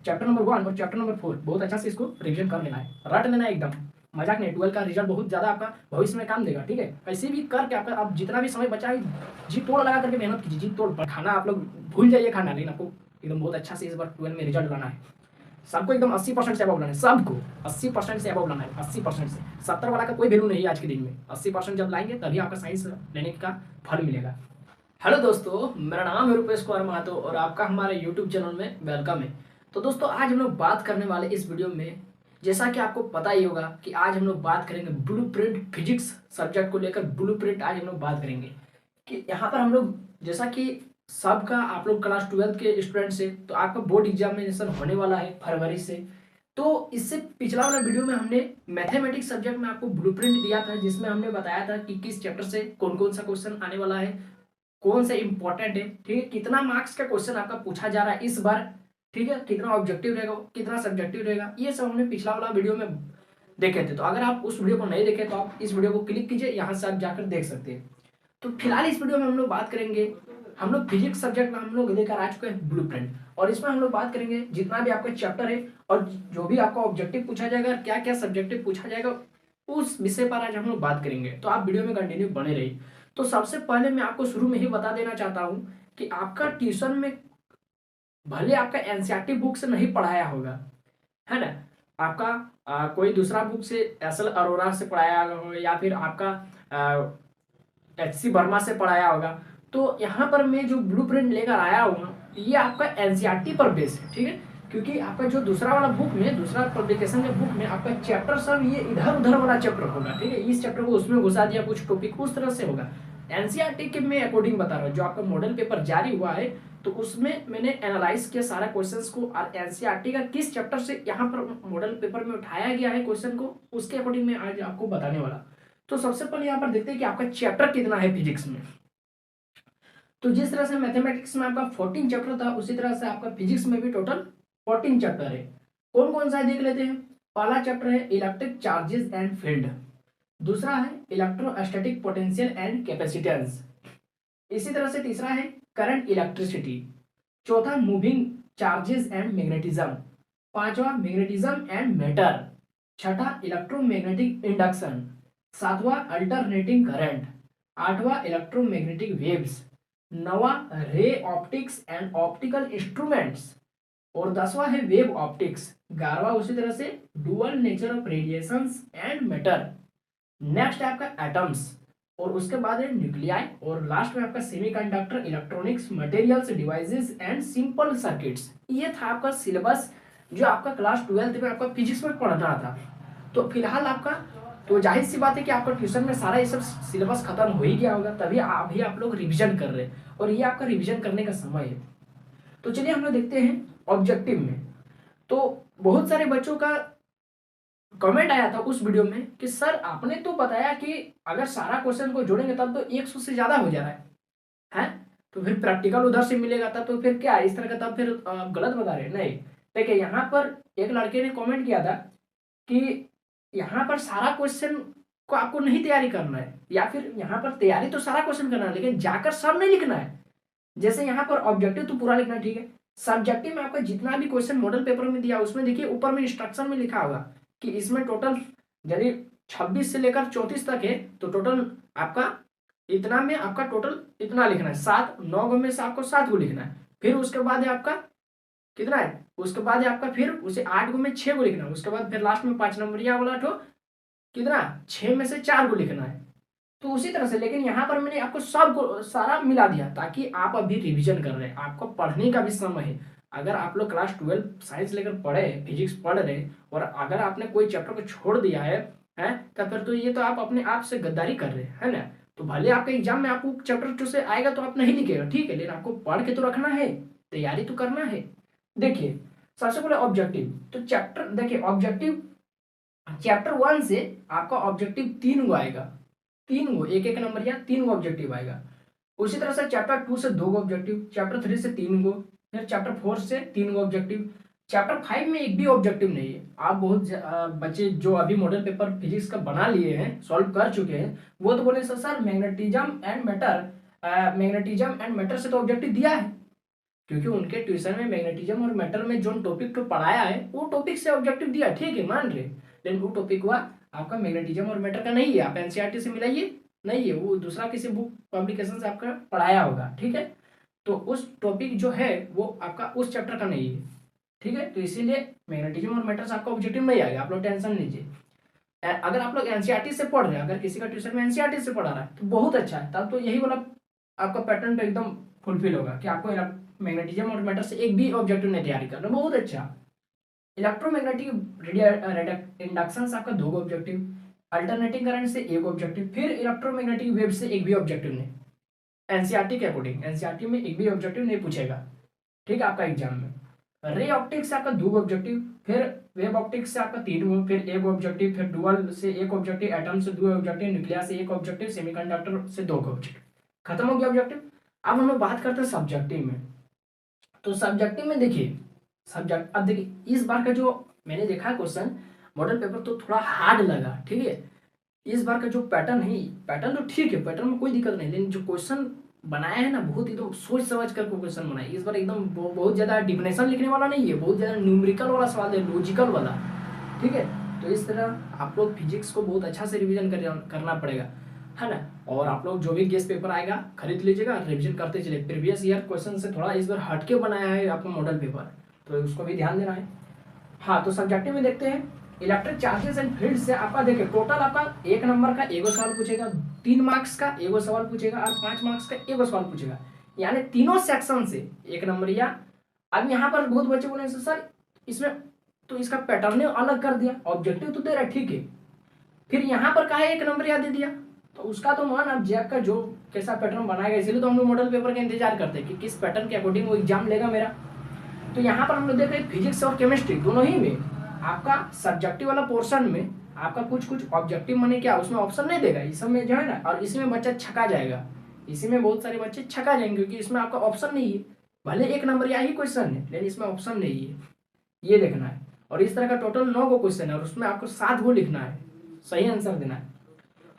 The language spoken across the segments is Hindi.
चैप्टर नंबर 1 और चैप्टर नंबर 4 बहुत अच्छा से इसको रिवीजन कर लेना है, रट लेना है एकदम। मजाक नहीं, 12 का रिजल्ट बहुत ज़्यादा आपका भविष्य में काम देगा, ठीक है। कैसे भी करके आपका आप जितना भी समय बचा है जी तोड़ लगा करके मेहनत कीजिए, जी तोड़। खाना आप लोग भूल जाइए खाना, लेकिन आपको एकदम बहुत अच्छा से इस बार 12 में रिजल्ट लाना है। सबको एकदम 80% से अबव लाना है, सबको 80% से अबव लाना है, 80% से। 70 वाला का कोई वैल्यू नहीं है आज के दिन में। 80% जब लाएंगे तभी आपका साइंस लेने का फल मिलेगा। हेलो दोस्तों, मेरा नाम है रूपेश कुमार महतो और आपका हमारे यूट्यूब चैनल में वेलकम है। तो दोस्तों, आज हम लोग बात करने वाले इस वीडियो में, जैसा कि आपको पता ही होगा कि आज हम लोग बात करेंगे ब्लूप्रिंट फिजिक्स सब्जेक्ट को लेकर। ब्लूप्रिंट आज हम लोग बात करेंगे कि यहाँ पर हम लोग, जैसा कि सबका आप लोग क्लास 12 के स्टूडेंट से, तो आपका बोर्ड एग्जामिनेशन होने वाला है फरवरी से। तो इससे पिछला वाला वीडियो में हमने मैथमेटिक्स सब्जेक्ट में आपको ब्लूप्रिंट दिया था, जिसमें हमने बताया था कि किस चैप्टर से कौन कौन सा क्वेश्चन आने वाला है, कौन सा इंपॉर्टेंट है, ठीक है, कितना मार्क्स का क्वेश्चन आपका पूछा जा रहा है इस बार, ठीक है, कितना ऑब्जेक्टिव रहेगा, कितना सब्जेक्टिव रहेगा, ये सब हमने पिछला वाला वीडियो में देखे थे। तो अगर आप उस वीडियो को नहीं देखे तो आप इस वीडियो को क्लिक कीजिए, यहाँ से आप जाकर देख सकते हैं। तो फिलहाल इस वीडियो में हम लोग बात करेंगे, हम लोग फिजिक्स सब्जेक्ट में हम लोग लेकर आ चुके हैं ब्लूप्रिंट, और इसमें हम लोग बात करेंगे जितना भी आपका चैप्टर है और जो भी आपका ऑब्जेक्टिव पूछा जाएगा, क्या क्या सब्जेक्टिव पूछा जाएगा, उस विषय पर आज हम लोग बात करेंगे। तो आप वीडियो में कंटिन्यू बने रहिए। तो सबसे पहले मैं आपको शुरू में ही बता देना चाहता हूं कि आपका ट्यूशन में भले आपका एनसीईआरटी बुक से नहीं पढ़ाया होगा, है ना, आपका कोई दूसरा बुक से, एस एल अरोरा से पढ़ाया हो, या फिर आपका HC वर्मा से पढ़ाया होगा, तो यहाँ पर मैं जो ब्लूप्रिंट लेकर आया हूँ ये आपका एनसीईआरटी पर बेस है, ठीक है। क्योंकि आपका जो दूसरा वाला बुक में, दूसरा पब्लिकेशन के बुक में आपका चैप्टर सब ये इधर उधर वाला चैप्टर होगा, ठीक है। इस चैप्टर को उसमें घुसा दिया, कुछ टॉपिक उस तरह से होगा। एनसीईआरटी के मैं अकॉर्डिंग बता रहा हूँ, जो आपका मॉडल पेपर जारी हुआ है तो उसमें मैंने एनालाइज किया सारा क्वेश्चंस को, और एनसीईआरटी का किस चैप्टर से यहाँ पर मॉडल पेपर में उठाया गया है क्वेश्चन को, उसके अकॉर्डिंग मैं आज आपको बताने वाला। तो सबसे पहले यहाँ पर देखते हैं कि आपका चैप्टर कितना है फिजिक्स में। तो जिस तरह से मैथमेटिक्स में आपका 14 चैप्टर था, उसी तरह से आपका फिजिक्स में भी टोटल 14 चैप्टर है। कौन कौन सा है देख लेते हैं। पहला चैप्टर है इलेक्ट्रिक चार्जेस एंड फील्ड, दूसरा है इलेक्ट्रोस्टैटिक पोटेंशियल एंड कैपेसिटेंस, इसी तरह से तीसरा है करंट इलेक्ट्रिसिटी, चौथा मूविंग चार्जेस एंड मैग्नेटिज्म, पांचवा मैग्नेटिज्म एंड मैटर, छठा इलेक्ट्रोमैग्नेटिक इंडक्शन, सातवां अल्टरनेटिंग करंट, आठवां इलेक्ट्रोमैग्नेटिक वेव्स, नवा ray optics and optical instruments, और 10वां है वेव ऑप्टिक्स, 11वां उसी तरह से dual nature of radiations and matter, next है आपका एटम्स, और उसके बाद है न्यूक्लियाई, और लास्ट में आपका semiconductor, electronics, materials, devices and simple circuits. ये था आपका सिलेबस जो आपका क्लास 12 में आपका फिजिक्स में पढ़ना था। तो फिलहाल आपका, तो जाहिर सी बात है कि आपका ट्यूशन में सारा ये सब सिलेबस खत्म हो ही गया होगा, तभी अभी आप लोग रिविजन कर रहे हैं, और ये आपका रिविजन करने का समय है। तो चलिए हम लोग देखते हैं ऑब्जेक्टिव में। तो बहुत सारे बच्चों का कमेंट आया था उस वीडियो में कि सर आपने तो बताया कि अगर सारा क्वेश्चन को जोड़ेंगे तब तो 100 से ज्यादा हो जा रहा है, तो फिर प्रैक्टिकल उधर से मिलेगा तब तो फिर क्या इस तरह का, तब फिर गलत बता रहे हैं। नहीं, देखिए यहाँ पर एक लड़के ने कमेंट किया था कि यहाँ पर सारा क्वेश्चन को आपको नहीं तैयारी करना है, या फिर यहाँ पर तैयारी तो सारा क्वेश्चन करना है लेकिन जाकर सब नहीं लिखना है। जैसे यहाँ पर ऑब्जेक्टिव तो पूरा लिखना है, ठीक है। सब्जेक्टिव में आपका जितना भी क्वेश्चन मॉडल पेपर में दिया उसमें देखिए ऊपर में इंस्ट्रक्शन में लिखा होगा कि इसमें टोटल यदि 26 से लेकर 34 तक है तो टोटल आपका इतना में आपका टोटल इतना लिखना है, 9 गो में से आपको 7 गो लिखना है। फिर उसके बाद है आपका कितना है, उसके बाद है आपका फिर उसे 8 गो में 6 गो लिखना है। उसके बाद फिर लास्ट में 5 नंबरिया वाला ठो कितना 6 में से 4 गो लिखना है। तो उसी तरह से, लेकिन यहाँ पर मैंने आपको सब को सारा मिला दिया ताकि आप अभी रिवीजन कर रहे हैं, आपको पढ़ने का भी समय है। अगर आप लोग क्लास 12 साइंस लेकर पढ़े, फिजिक्स पढ़ रहे, और अगर आपने कोई चैप्टर को छोड़ दिया है तो फिर तो ये तो आप अपने आप से गद्दारी कर रहे हैं, है ना। तो भले आपके एग्जाम में आपको चैप्टर 2 से आएगा तो आप नहीं लिखेगा, ठीक है, लेकिन आपको पढ़ के तो रखना है, तैयारी तो करना है। देखिए सबसे पहले ऑब्जेक्टिव, तो चैप्टर देखिए ऑब्जेक्टिव चैप्टर 1 से आपका ऑब्जेक्टिव 3 गो आएगा, 3 गो, एक नंबर या 3 गो ऑब्जेक्टिव आएगा। उसी तरह से चैप्टर 2 से 2 गो ऑब्जेक्टिव, चैप्टर 3 से 3 गो, फिर चैप्टर 4 से 3 गो ऑब्जेक्टिव, चैप्टर 5 में एक भी ऑब्जेक्टिव नहीं है। आप बहुत बच्चे जो अभी मॉडल पेपर फिजिक्स का बना लिए हैं, सॉल्व कर चुके हैं, वो तो बोले sir magnetism and matter, magnetism and matter से तो ऑब्जेक्टिव दिया है, क्योंकि उनके ट्यूशन में मैग्नेटिज्म और मेटल में जो टॉपिक को पढ़ाया है वो टॉपिक से ऑब्जेक्टिव दिया, ठीक है मान रहे, लेकिन वो टॉपिक हुआ आपका मैग्नेटिज्म और मेटल का नहीं है, आप एनसीईआरटी से मिलाइए, नहीं है, वो दूसरा किसी बुक पब्लिकेशन से आपका पढ़ाया होगा, ठीक है। तो उस टॉपिक जो है वो आपका उस चैप्टर का नहीं है, ठीक है। तो इसीलिए मैग्नेटिज्म और मेटल से आपका ऑब्जेक्टिव नहीं आएगा, आप लोग टेंशन लीजिए। अगर आप लोग एनसीईआरटी से पढ़ रहे हैं, अगर किसी का ट्यूशन में एनसीईआरटी से पढ़ा रहा है तो बहुत अच्छा है, तब तो यही वाला आपका पैटर्न तो एकदम फुलफिल होगा कि आपको मैग्नेटिज्म और मेटल से एक भी ऑब्जेक्टिव नहीं तैयारी करना, बहुत अच्छा। इलेक्ट्रोमैग्नेटिक इंडक्शन आपका 2 ऑब्जेक्टिव, अल्टरनेटिंग करंट से 1 ऑब्जेक्टिव, फिर इलेक्ट्रोमैग्नेटिक वेव से एक भी ऑब्जेक्टिव नहीं। एनसीईआरटी के अकॉर्डिंग एनसीईआरटी में एक भी ऑब्जेक्टिव नहीं पूछेगा, ठीक है, आपका एग्जाम में। रे ऑप्टिक्स से आपका 2 ऑब्जेक्टिव, फिर वेव ऑप्टिक्स से आपका 3, फिर 1 ऑब्जेक्टिव, फिर डुअल से 1 ऑब्जेक्टिव, एटम से 2 ऑब्जेक्टिव, न्यूक्लियस से 1 ऑब्जेक्टिव, सेमीकंडक्टर से 2 ऑब्जेक्टिव, खत्म हो गया ऑब्जेक्टिव। अब हम लोग बात करते हैं सब्जेक्टिव में। तो सब्जेक्टिव में देखिए, सब्जेक्ट अब देखिए इस बार का जो मैंने देखा क्वेश्चन मॉडल पेपर तो थोड़ा हार्ड लगा, ठीक है। इस बार का जो पैटर्न है, पैटर्न तो ठीक है, पैटर्न में कोई दिक्कत नहीं, लेकिन जो क्वेश्चन बनाया है ना बहुत एकदम सोच समझ कर क्वेश्चन बनाया इस बार, एकदम बहुत ज्यादा डिफिनेशन लिखने वाला नहीं है, बहुत ज्यादा न्यूमेरिकल वाला सवाल है, लॉजिकल वाला, ठीक है। तो इस तरह आप लोग फिजिक्स को बहुत अच्छा से रिवीजन करना पड़ेगा, है ना। और आप लोग जो भी गेस्ट पेपर आएगा खरीद लीजिएगा, रिवीजन करते चले, प्रीवियस ईयर क्वेश्चन से थोड़ा इस बार हटके बनाया है आपका मॉडल पेपर, तो उसको भी ध्यान देना है। हाँ, तो सब्जेक्टिव में देखते हैं इलेक्ट्रिक चार्जेस एंड फील्ड से आपका देखिए टोटल आपका 1 नंबर का एगो सवाल पूछेगा, 3 मार्क्स का एगो सवाल पूछेगा और 5 मार्क्स का एगो सवाल पूछेगा, यानी तीनों सेक्शन से 1 नंबर। या अब यहाँ पर बहुत बच्चे बोले सर इसमें तो इसका पैटर्न अलग कर दिया, ऑब्जेक्टिव तो दे रहा है ठीक है, फिर यहाँ पर कहा 1 नंबर याद दे दिया, तो उसका तो मान अब जैक का जो कैसा पैटर्न बनाएगा, इसीलिए तो हम लोग मॉडल पेपर का इंतजार करते हैं कि किस पैटर्न के अकॉर्डिंग वो एग्जाम लेगा मेरा। तो यहाँ पर हम लोग देख रहे हैं फिजिक्स और केमिस्ट्री दोनों ही में आपका सब्जेक्टिव वाला पोर्शन में आपका कुछ ऑब्जेक्टिव माने क्या उसमें ऑप्शन नहीं देगा, इस सब में जो है ना, और इसी में बच्चा छका जाएगा, इसी में बहुत सारे बच्चे छका जाएंगे क्योंकि इसमें आपका ऑप्शन नहीं है, भले 1 नंबर या ही क्वेश्चन है लेकिन इसमें ऑप्शन नहीं है, ये देखना है। और इस तरह का टोटल 9 क्वेश्चन है और उसमें आपको 7 लिखना है, सही आंसर देना है।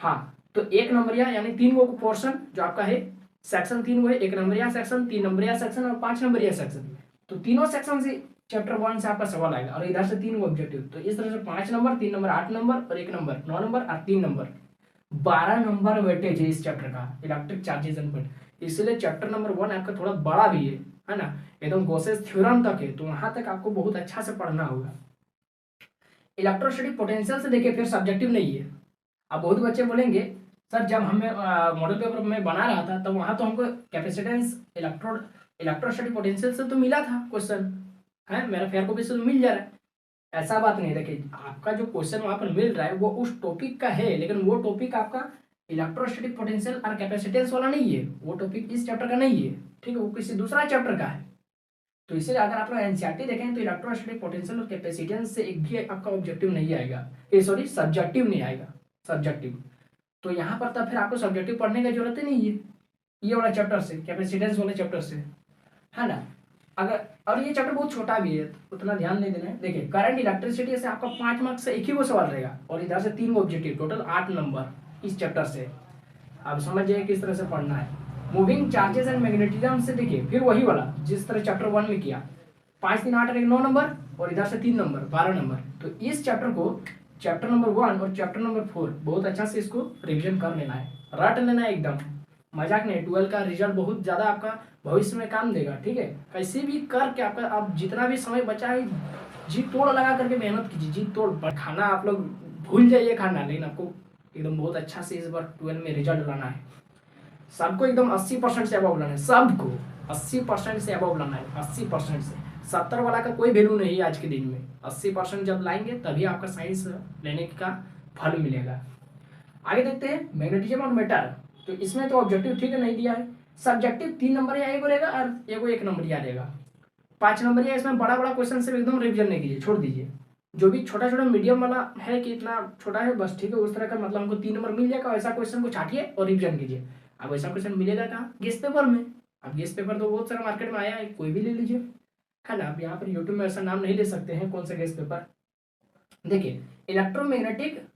हाँ, तो 1 नंबर यानी 3 पोर्शन जो आपका है, सेक्शन 3 है, 1 नंबर सेक्शन, 3 नंबर सेक्शन और 5 नंबर सेक्शन, तो तीनों सेक्शन से चैप्टर 1 से आपका सवाल आएगा और इधर से 3 ऑब्जेक्टिव, तो इस तरह से 5 नंबर, 3 नंबर, 8 नंबर और 1 नंबर 9 नंबर और 3 नंबर 12 नंबर वेटेज है इस चैप्टर का इलेक्ट्रिक चार्जेस एंड फील्ड, इसलिए चैप्टर नंबर 1 आपका थोड़ा बड़ा भी है ना, एकदम गॉसेस थ्योरम तक है, तो वहां तक आपको बहुत अच्छा से पढ़ना होगा। इलेक्ट्रोस्टैटिक पोटेंशियल से देखिए फिर सब्जेक्टिव नहीं है। अब बहुत बच्चे बोलेंगे सर जब हमें मॉडल पेपर में बना रहा था तब वहां तो हमको कैपेसिटेंस इलेक्ट्रोस्टैटिक पोटेंशियल से तो मिला था क्वेश्चन, है मेरा फेयर कॉपी से तो मिल जा रहा है, ऐसा बात नहीं। देखिए आपका जो क्वेश्चन वहां पर मिल रहा है वो उस टॉपिक का है, लेकिन वो टॉपिक आपका इलेक्ट्रोस्टैटिक पोटेंशियल और कैपेसिटेंस वाला नहीं है, वो टॉपिक इस चैप्टर का नहीं है, ठीक है, वो किसी दूसरा चैप्टर का है। तो इसलिए अगर आप लोग एनसीईआरटी देखें तो इलेक्ट्रोस्टैटिक पोटेंशियल और कैपेसिटेंस से एक भी आपका ऑब्जेक्टिव नहीं आएगा, सॉरी सब्जेक्टिव नहीं आएगा, सब्जेक्टिव। तो यहाँ पर तब फिर आपको सब्जेक्टिव पढ़ने की जरूरत ही नहीं है, ये वाला चैप्टर से, कैपेसिटेंस वाले चैप्टर से, है ना। अगर और ये चैप्टर बहुत छोटा भी है तो उतना ध्यान नहीं देना है। देखिए करंट इलेक्ट्रिसिटी से आपका 5 मार्क्स से एक ही वो सवाल रहेगा और इधर से 3 ऑब्जेक्टिव, टोटल 8 नंबर इस चैप्टर से। अब समझिए किस तरह से पढ़ना है। मूविंग चार्जेस एंड मैग्नेटिज्म से देखिए फिर वही वाला जिस तरह चैप्टर 1 में किया, 5 3 8 9 नंबर और इधर से 3 नंबर 12 नंबर। तो इस चैप्टर को चैप्टर नंबर 1 और चैप्टर नंबर 4 बहुत अच्छा से इसको रिविजन कर लेना है, रट लेना है एकदम, मजाक नहीं। 12 का रिजल्ट बहुत ज्यादा आपका भविष्य में काम देगा, ठीक है। कैसे भी करके आपका आप जितना भी समय बचा है जी तोड़ लगा करके मेहनत कीजिए, जी तोड़। खाना आप लोग भूल जाइए खाना, लेकिन आपको एकदम बहुत अच्छा से इस बार 12 में रिजल्ट लाना है, सबको एकदम 80% से अबव लाना है, सबको 80% से अबव लाना है, 80% से। 70 वाला का कोई वैल्यू नहीं है आज के दिन में, 80% जब लाएंगे तभी आपका साइंस लेने का फल मिलेगा। आगे देखते हैं मैग्नेटिज्म और मेटल। तो इसमें तो ऑब्जेक्टिव ठीक है नहीं दिया है, सब्जेक्टिव 3 नंबर या एगो रहेगा और एगो 1 नंबर या रहेगा, 5 नंबर या इसमें बड़ा बड़ा क्वेश्चन से एकदम रिविजन नहीं कीजिए, छोड़ दीजिए। जो भी छोटा छोटा मीडियम वाला है कि इतना छोटा है बस ठीक है, उस तरह का मतलब हमको 3 नंबर मिल जाएगा, ऐसा क्वेश्चन को छाटिए और रिविजन कीजिए। अब ऐसा क्वेश्चन मिलेगा कहाँ, गेस्ट पेपर में। अब गेस्ट पेपर तो बहुत सारा मार्केट में आया है, कोई भी ले लीजिए, है ना। अब यहाँ पर यूट्यूब में ऐसा नाम नहीं ले सकते हैं कौन सा गेस्ट पेपर। देखिए इलेक्ट्रोमैग्नेटिक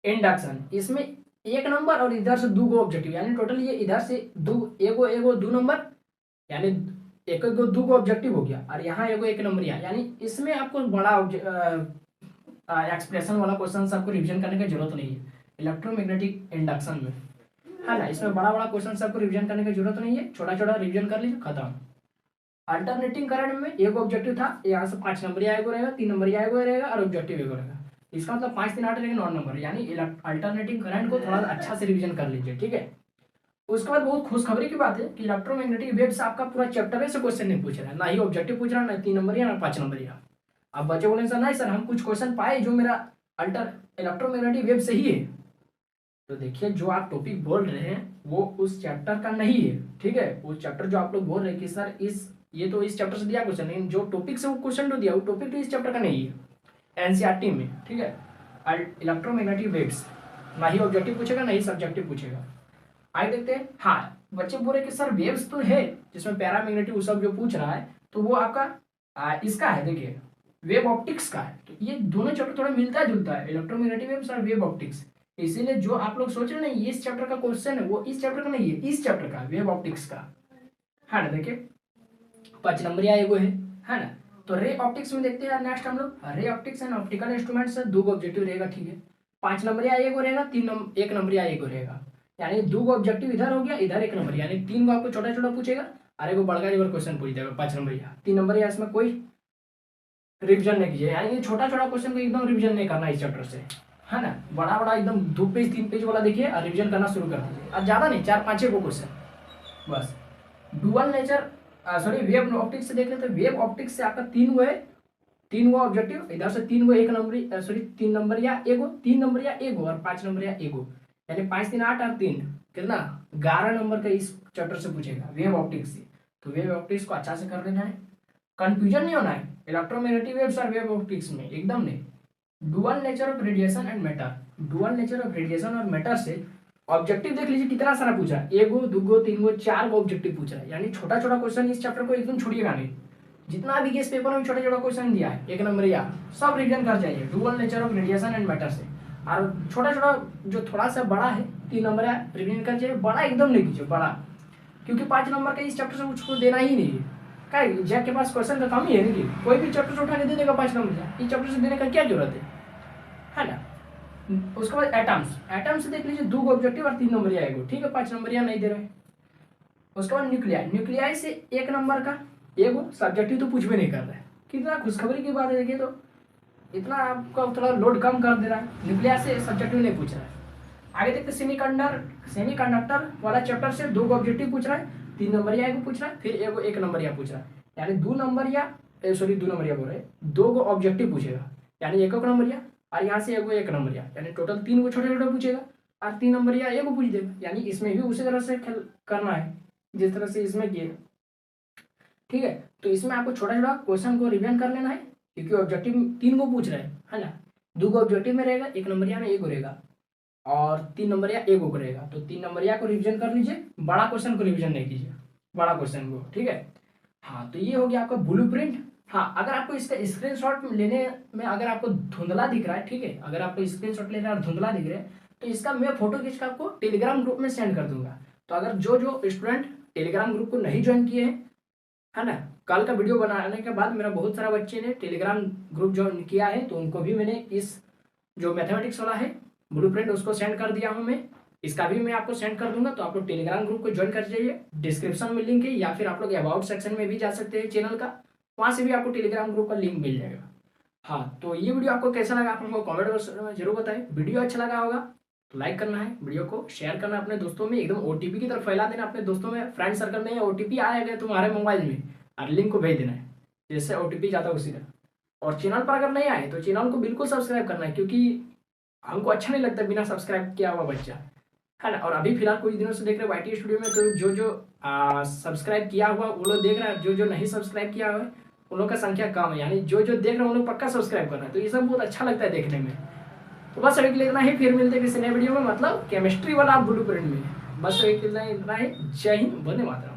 इंडक्शन, इसमें 1 नंबर और इधर से 2 ऑब्जेक्टिव, यानी टोटल ये इधर से 2 एगो 2 नंबर, यानी एक एक दो को ऑब्जेक्टिव हो गया और यहाँ एगो एक नंबरिया, यानी इसमें आपको बड़ा एक्सप्रेशन वाला क्वेश्चन आपको रिवीजन करने की जरूरत नहीं है इलेक्ट्रोमैग्नेटिक इंडक्शन में, है ना। इसमें बड़ा बड़ा क्वेश्चन आपको रिवीजन करने की जरूरत नहीं है, छोटा छोटा रिवीजन कर लीजिए, खत्म। अल्टरनेटिंग करंट में एक ऑब्जेक्टिव था, यहाँ से 5 नंबर आएगा रहेगा, 3 नंबर आएगा रहेगा और ऑब्जेक्टिव एगो रहेगा। इसका मतलब 5 3 8 रहेगा 9 नंबर, यानी अल्टरनेटिंग करंट को थोड़ा अच्छा से रिवीजन कर लीजिए, ठीक है। उसके बाद बहुत खुशखबरी की बात है कि इलेक्ट्रोमैग्नेटिक वेव्स आपका पूरा चैप्टर से क्वेश्चन नहीं पूछ रहा है, ना ही ऑब्जेक्टिव पूछ रहा है, ना 3 नंबर या ना 5 नंबर या। अब बच्चे बोले सर नहीं सर हम कुछ क्वेश्चन पाए जो मेरा इलेक्ट्रोमैग्नेटिक वेव सही है, तो देखिए जो आप टॉपिक बोल रहे हैं वो उस चैप्टर का नहीं है, ठीक है। वो चैप्टर जो आप लोग बोल रहे हैं कि सर ये तो इस चैप्टर से दिया क्वेश्चन, लेकिन जो टॉपिक से वो क्वेश्चन जो दिया वो टॉपिक तो इस चैप्टर का नहीं है एनसीईआरटी में, ठीक है। इलेक्ट्रोमैग्नेटिक वेव्स ना ही ऑब्जेक्टिव पूछेगा ना ही सब्जेक्टिव पूछेगा। आगे देखते हैं। हाँ बच्चे बोल रहे कि सर वेव्स तो है जिसमें पैरामैग्नेटिक सब जो पूछ रहा है तो वो आपका इसका है, देखिए वेव ऑप्टिक्स का है। तो ये दोनों चैप्टर थोड़ा मिलता जुलता है, इलेक्ट्रोमैग्नेटिक वेव्स और वेव ऑप्टिक्स। इसीलिए जो आप लोग सोच रहे हैं ना इस चैप्टर का क्वेश्चन है वो इस चैप्टर का नहीं है, इस चैप्टर का वेव ऑप्टिक्स का है ना। देखिए 5 नंबर एगो है ना। तो रे ऑप्टिक्स में देखते हैं नेक्स्ट हम लोग ray optics and optical instrument से 2 ऑब्जेक्टिव रहेगा, ठीक है। 5 नंबर एगो रहेगा, 1 नंबर एगो रहेगा, यानी 2 ऑब्जेक्टिव इधर हो गया, इधर 1 नंबर, यानी 3 को आपको छोटा छोटा पूछेगा और एगो बड़का लेवल क्वेश्चन पूछ देगा 5 नंबर या 3 नंबर या। इसमें कोई रिविजन नहीं कीजिए, यानी छोटा छोटा क्वेश्चन को एकदम रिविजन नहीं करना इस चैप्टर से, है ना। बड़ा बड़ा एकदम 2 पेज 3 पेज वाला देखिए और रिविजन करना शुरू कर दीजिए। और ज़्यादा नहीं 4-5 को क्वेश्चन बस। डुअल नेचर वेव ऑप्टिक्स से देख लेते हैं। वेव ऑप्टिक्स से आपका 3 गो है, 3 गो ऑब्जेक्टिव, इधर से 3 गो 1 नंबर 3 नंबर या एगो, 3 नंबर या एगो और 5 नंबर या एगो, यानी 5 3 8 और 3 कितना 11 नंबर का इस चैप्टर से पूछेगा वेव ऑप्टिक्स से। तो वेव ऑप्टिक्स को अच्छा से कर लेना है, कंफ्यूजन नहीं होना है इलेक्ट्रोमैग्नेटिक वेव्स और वेव ऑप्टिक्स में, एकदम नहीं। Dual nature of radiation and matter, dual nature of radiation और मैटर से ऑब्जेक्टिव देख लीजिए कितना सारा पूछा है, 1 गो 2 गो 3 गो 4 गो ऑब्जेक्टिव पूछ रहा है, यानी छोटा छोटा क्वेश्चन इस चैप्टर को एकदम छोड़िएगा नहीं। जितना भी इस पेपर में छोटा छोटा क्वेश्चन दिया है 1 नंबर या सब रिविजन कर जाइए dual nature of radiation and matter से। और छोटा छोटा जो थोड़ा सा बड़ा है 3 नंबर या रिविजन कर जाइए, बड़ा एकदम नहीं कीजिए बड़ा, क्योंकि 5 नंबर का इस चैप्टर से उसको देना ही नहीं है। क्या जैक के पास क्वेश्चन का कम ही है नहीं, कोई भी चैप्टर से उठा के दे देगा 5 नंबर, इस चैप्टर से देने का क्या जरूरत है ना। उसके बाद एटम्स देख लीजिए 2 ऑब्जेक्टिव और 3 नंबर आएगा, ठीक है। 5 नंबर नहीं दे रहे। उसके बाद न्यूक्लियाई से 1 नंबर का एगो सब्जेक्टिव तो कुछ भी नहीं कर रहा है, कितना खुशखबरी की बात है। देखिए तो इतना आपका थोड़ा लोड कम कर दे रहा है, न्यूक्लियाई से सब्जेक्टिव नहीं पूछ रहा है। आगे देखते सेमीकंडक्टर वाला चैप्टर से 2 ऑब्जेक्टिव पूछ रहा है, 3 नंबर या पूछ रहा है, फिर एगो 1 नंबर या पूछ रहा है, यानी 2 नंबर या बोल रहे 2 ऑब्जेक्टिव पूछेगा, यानी 1 नंबर या और यहाँ से एगो 1 नंबर या, यानी टोटल 3 को छोटे छोटे पूछेगा और 3 नंबर या एगो पूछ देगा। यानी इसमें भी उसी तरह से करना है जिस तरह से इसमें किए, ठीक है। तो इसमें आपको छोटा छोटा क्वेश्चन को रिवीजन कर लेना है, क्योंकि ऑब्जेक्टिव 3 को पूछ रहे हैं, है ना। 2 ऑब्जेक्टिव में रहेगा, 1 नंबर या में एगो रहेगा और 3 नंबर या एगो को रहेगा। तो 3 नंबर या को रिवीजन कर लीजिए, बड़ा क्वेश्चन को रिवीजन नहीं कीजिए, बड़ा क्वेश्चन को, ठीक है। हाँ तो ये हो गया आपका ब्लूप्रिंट। हाँ अगर आपको इसका स्क्रीनशॉट लेने में अगर आपको धुंधला दिख रहा है, ठीक है, अगर आपको स्क्रीनशॉट लेना और धुंधला दिख रहा है तो इसका मैं फोटो खींच कर आपको टेलीग्राम ग्रुप में सेंड कर दूंगा। तो अगर जो स्टूडेंट टेलीग्राम ग्रुप को नहीं ज्वाइन किए हैं, है ना, कल का वीडियो बनाने के बाद मेरा बहुत सारा बच्चे ने टेलीग्राम ग्रुप ज्वाइन किया है, तो उनको भी मैंने इस जो मैथमेटिक्स वाला है ब्लूप्रिंट उसको सेंड कर दिया हूँ मैं, इसका भी मैं आपको सेंड कर दूंगा। तो आप लोग टेलीग्राम ग्रुप को ज्वाइन कर जाइए, डिस्क्रिप्शन में लिंक है, या फिर आप लोग अबाउट सेक्शन में भी जा सकते हैं चैनल का, वहाँ से भी आपको टेलीग्राम ग्रुप का लिंक मिल जाएगा। हाँ तो ये वीडियो आपको कैसा लगा आप हमको कमेंट में जरूर बताएं। वीडियो अच्छा लगा होगा तो लाइक करना है, वीडियो को शेयर करना है अपने दोस्तों में, एकदम ओटीपी की तरफ फैला देना अपने दोस्तों में, फ्रेंड सर्कल में। ओटीपी आएगा तुम्हारे मोबाइल में और लिंक को भेज देना है, जैसे ओटीपी जाता है उसी तरह। और चैनल पर अगर नहीं आए तो चैनल को बिल्कुल सब्सक्राइब करना है, क्योंकि हमको अच्छा नहीं लगता बिना सब्सक्राइब किया हुआ बच्चा, है ना। और अभी फिलहाल कुछ दिनों से देख रहे हो YT स्टूडियो में, तो जो सब्सक्राइब किया हुआ वो लोग देख रहे हैं, जो नहीं सब्सक्राइब किया हुआ है उन लोग का संख्या कम है, यानी जो देख रहे हैं उन लोग पक्का सब्सक्राइब करना है। तो ये सब बहुत अच्छा लगता है देखने में। तो बस अभी के लिए इतना ही, फिर मिलते हैं किसी नए वीडियो में, मतलब केमिस्ट्री वाला ब्लूप्रिंट में। बस अभी के लिए इतना ही। जय हिंद, वंदे मातरम।